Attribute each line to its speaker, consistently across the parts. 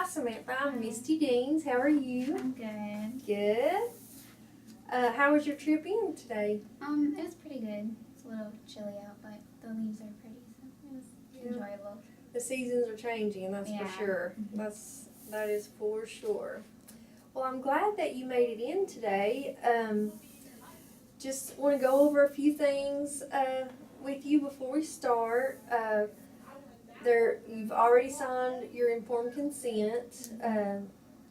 Speaker 1: Samantha. I'm Misty Deans. How are you?
Speaker 2: I'm good.
Speaker 1: Good. How was your trip in today?
Speaker 2: It was pretty good. It's a little chilly out, but the leaves are pretty, so it was enjoyable.
Speaker 1: The seasons are changing, that's for sure.
Speaker 2: Mhm.
Speaker 1: That is for sure. Well, I'm glad that you made it in today. Just want to go over a few things with you before we start. You've already signed your informed consent,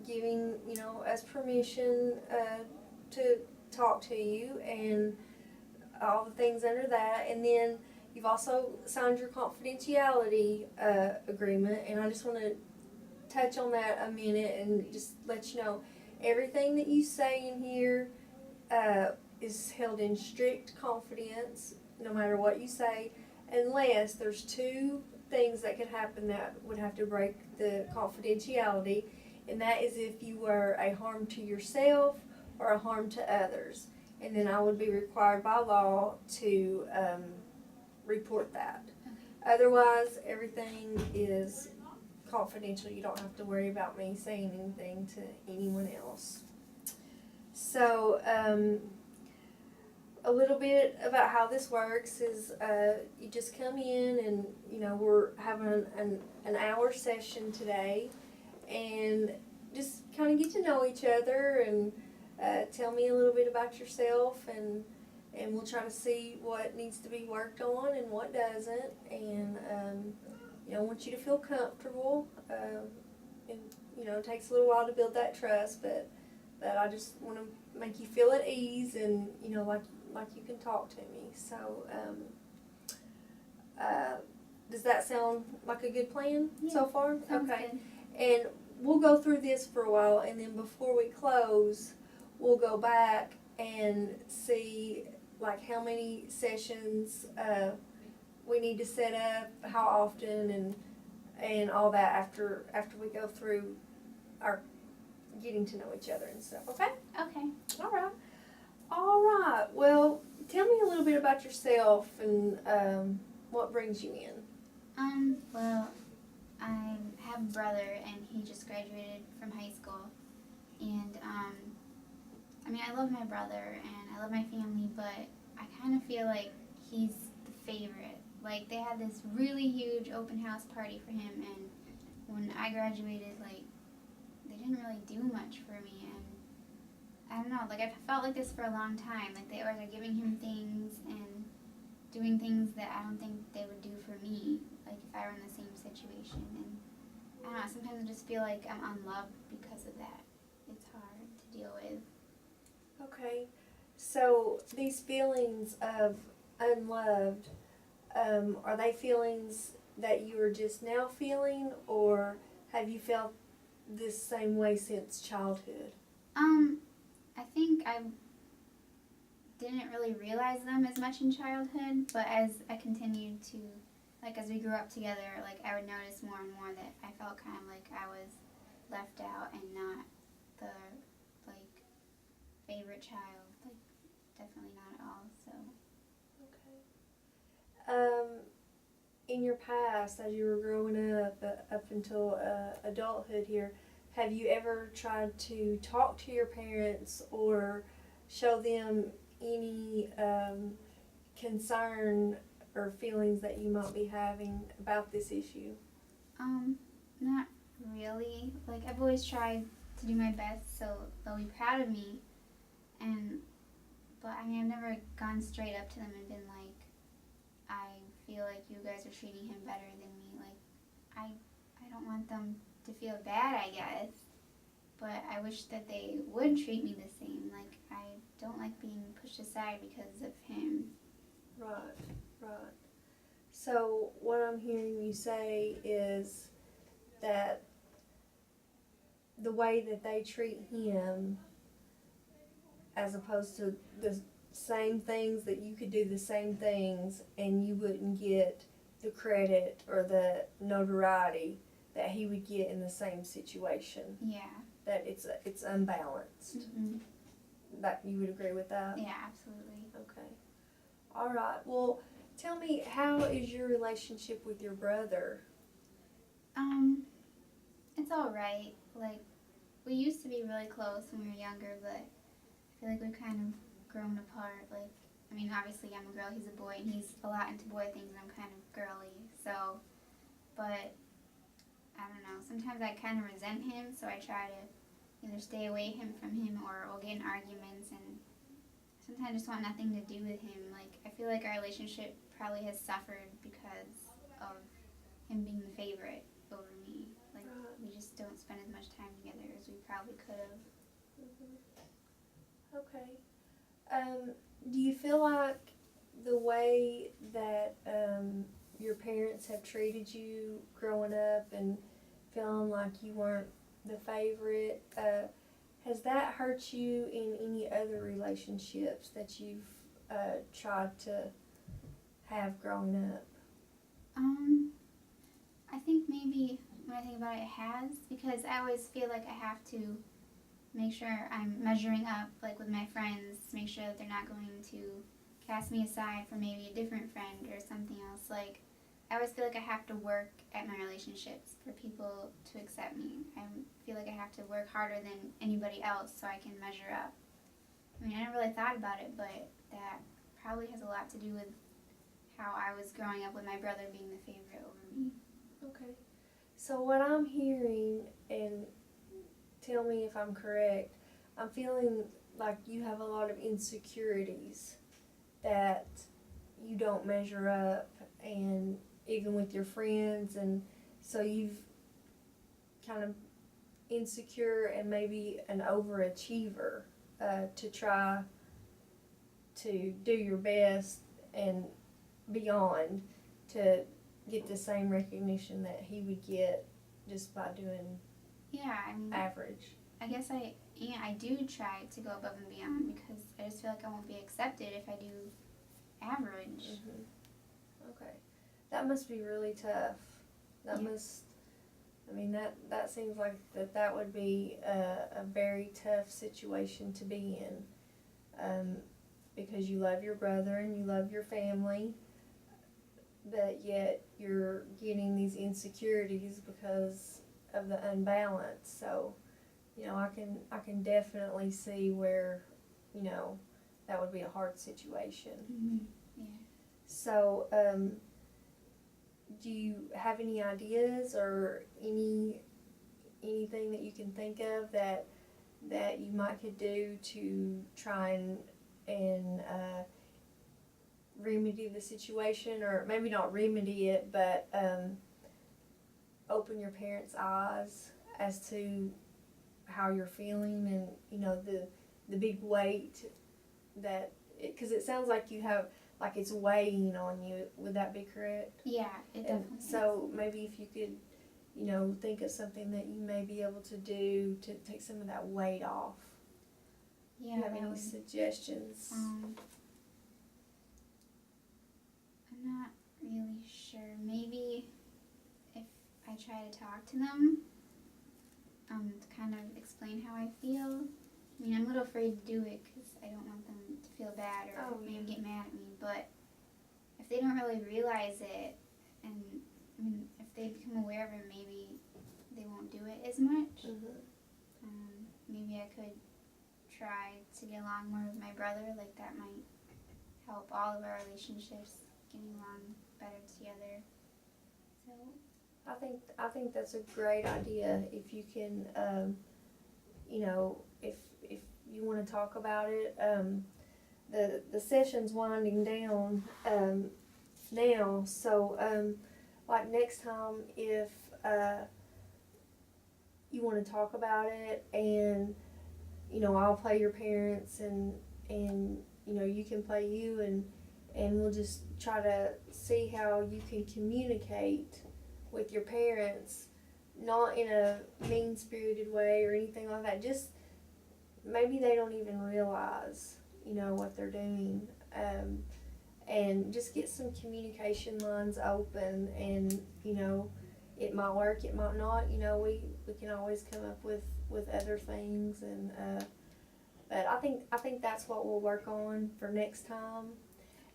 Speaker 1: giving us permission to talk to you and all the things under that, and then you've also signed your confidentiality agreement. And I just want to touch on that a minute and just let you know everything that you say in here is held in strict confidence, no matter what you say, unless there's two things that could happen that would have to break the confidentiality, and that is if you were a harm to yourself or a harm to others. And then I would be required by law to report that.
Speaker 2: Okay.
Speaker 1: Otherwise, everything is confidential. You don't have to worry about me saying anything to anyone else. So, a little bit about how this works is you just come in and, we're having an hour session today, and just kind of get to know each other and tell me a little bit about yourself, and we'll try to see what needs to be worked on and what doesn't. And I want you to feel comfortable. And it takes a little while to build that trust, but I just want to make you feel at ease and like you can talk to me. So does that sound like a good plan so far?
Speaker 2: Sounds
Speaker 1: okay.
Speaker 2: Good.
Speaker 1: And we'll go through this for a while, and then before we close, we'll go back and see like how many sessions we need to set up, how often, and all that after we go through our getting to know each other and stuff. Okay?
Speaker 2: Okay.
Speaker 1: All right. Well, tell me a little bit about yourself and what brings you in.
Speaker 2: Well, I have a brother, and he just graduated from high school. And, I love my brother, and I love my family, but I kind of feel like he's the favorite. Like, they had this really huge open house party for him, and when I graduated, they didn't really do much for me, and I don't know, I felt like this for a long time. Like, they always are giving him things and doing things that I don't think they would do for me, like if I were in the same situation. And I don't know, sometimes I just feel like I'm unloved because of that. It's hard to deal with.
Speaker 1: Okay. So these feelings of unloved, are they feelings that you are just now feeling, or have you felt this same way since childhood?
Speaker 2: I think I didn't really realize them as much in childhood, but as I continued to, as we grew up together, I would notice more and more that I felt kind of like I was left out and not the, favorite child. Definitely not at all, so.
Speaker 1: Okay. In your past, as you were growing up until adulthood here, have you ever tried to talk to your parents or show them any concern or feelings that you might be having about this issue?
Speaker 2: Not really. I've always tried to do my best so they'll be proud of me, but I've never gone straight up to them and been like, I feel like you guys are treating him better than me. I don't want them to feel bad, I guess, but I wish that they would treat me the same. I don't like being pushed aside because of him.
Speaker 1: Right. So what I'm hearing you say is that the way that they treat him, as opposed to the same things, that you could do the same things and you wouldn't get the credit or the notoriety that he would get in the same situation.
Speaker 2: Yeah.
Speaker 1: That it's unbalanced.
Speaker 2: Mm-hmm.
Speaker 1: That you would agree with that?
Speaker 2: Yeah, absolutely.
Speaker 1: Okay. All right. Well, tell me, how is your relationship with your brother?
Speaker 2: It's all right. Like, we used to be really close when we were younger, but I feel like we've kind of grown apart. Like, I mean, obviously I'm a girl, he's a boy, and he's a lot into boy things, and I'm kind of girly. So, but I don't know. Sometimes I kind of resent him, so I try to either stay away from him or we'll get in arguments, and sometimes I just want nothing to do with him. Like, I feel like our relationship probably has suffered because of him being the favorite over me. Like, we just don't spend as much time together as we probably could have.
Speaker 1: Okay. Do you feel like the way that your parents have treated you growing up and feeling like you weren't the favorite, has that hurt you in any other relationships that you've tried to have growing up?
Speaker 2: I think maybe when I think about it, it has, because I always feel like I have to make sure I'm measuring up, like with my friends, to make sure that they're not going to cast me aside for maybe a different friend or something else. Like, I always feel like I have to work at my relationships for people to accept me. I feel like I have to work harder than anybody else so I can measure up. I mean, I never really thought about it, but that probably has a lot to do with how I was growing up with my brother being the favorite over me.
Speaker 1: Okay. So what I'm hearing, and tell me if I'm correct, I'm feeling like you have a lot of insecurities that you don't measure up, and even with your friends, and so you've kind of insecure and maybe an overachiever to try to do your best and beyond to get the same recognition that he would get just by doing
Speaker 2: Yeah, I mean,
Speaker 1: average.
Speaker 2: I guess I do try to go above and beyond, because I just feel like I won't be accepted if I do average.
Speaker 1: Mm-hmm. Okay. That must be really tough. That
Speaker 2: Yeah.
Speaker 1: must, I mean, that seems like that would be a very tough situation to be in, because you love your brother and you love your family, but yet you're getting these insecurities because of the unbalance. So, you know, I can definitely see where, you know, that would be a hard situation.
Speaker 2: Mm-hmm. Yeah.
Speaker 1: So, do you have any ideas or anything that you can think of that you might could do to try and remedy the situation, or maybe not remedy it, but open your parents' eyes as to how you're feeling, and you know the big weight that, because it sounds like you have, like it's weighing on you. Would that be correct?
Speaker 2: Yeah, it definitely
Speaker 1: And so maybe if you could, you know, think of something that you may be able to do to take some of that weight off.
Speaker 2: is.
Speaker 1: Do
Speaker 2: Yeah,
Speaker 1: you have
Speaker 2: that
Speaker 1: any
Speaker 2: would,
Speaker 1: suggestions?
Speaker 2: I'm not really sure. Maybe if I try to talk to them, to kind of explain how I feel. I mean, I'm a little afraid to do it because I don't want them to feel bad or maybe get mad at me. But if they don't really realize it, and I mean, if they become aware of it, maybe they won't do it as much.
Speaker 1: Mm-hmm.
Speaker 2: Maybe I could try to get along more with my brother. Like, that might help all of our relationships getting along better together. So
Speaker 1: I think that's a great idea. If you can, you know, if you want to talk about it, the session's winding down now. So, like next time, if you want to talk about it, and you know, I'll play your parents, and you know, you can play you, and we'll just try to see how you can communicate with your parents, not in a mean-spirited way or anything like that. Just maybe they don't even realize, you know, what they're doing, and just get some communication lines open. And you know, it might work, it might not. You know, we can always come up with other things, and but I think that's what we'll work on for next time.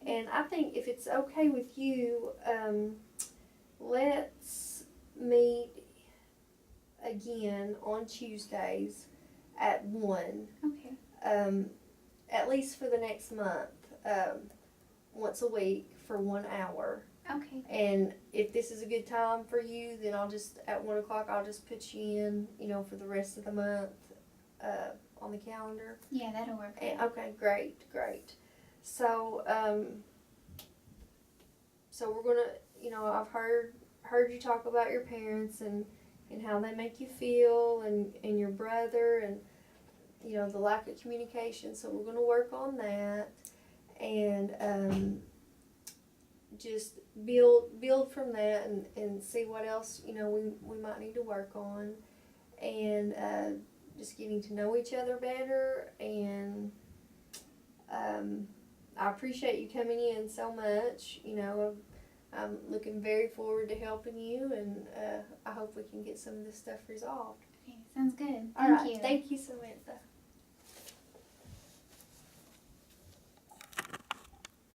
Speaker 1: And I think if it's okay with you, let's meet again on Tuesdays at 1,
Speaker 2: Okay.
Speaker 1: at least for the next month, once a week for 1 hour.
Speaker 2: Okay.
Speaker 1: And if this is a good time for you, then I'll just, at 1 o'clock, I'll just put you in, for the rest of the month on the calendar.
Speaker 2: Yeah, that'll work.
Speaker 1: And, okay, great. So, so we're gonna, I've heard you talk about your parents and how they make you feel and your brother and, the lack of communication. So we're gonna work on that and just build from that and see what else, we might need to work on and just getting to know each other better. And I appreciate you coming in so much. I'm looking very forward to helping you, and I hope we can get some of this stuff resolved.
Speaker 2: Okay, sounds good.
Speaker 1: All
Speaker 2: Thank
Speaker 1: right,
Speaker 2: you.
Speaker 1: thank you so much.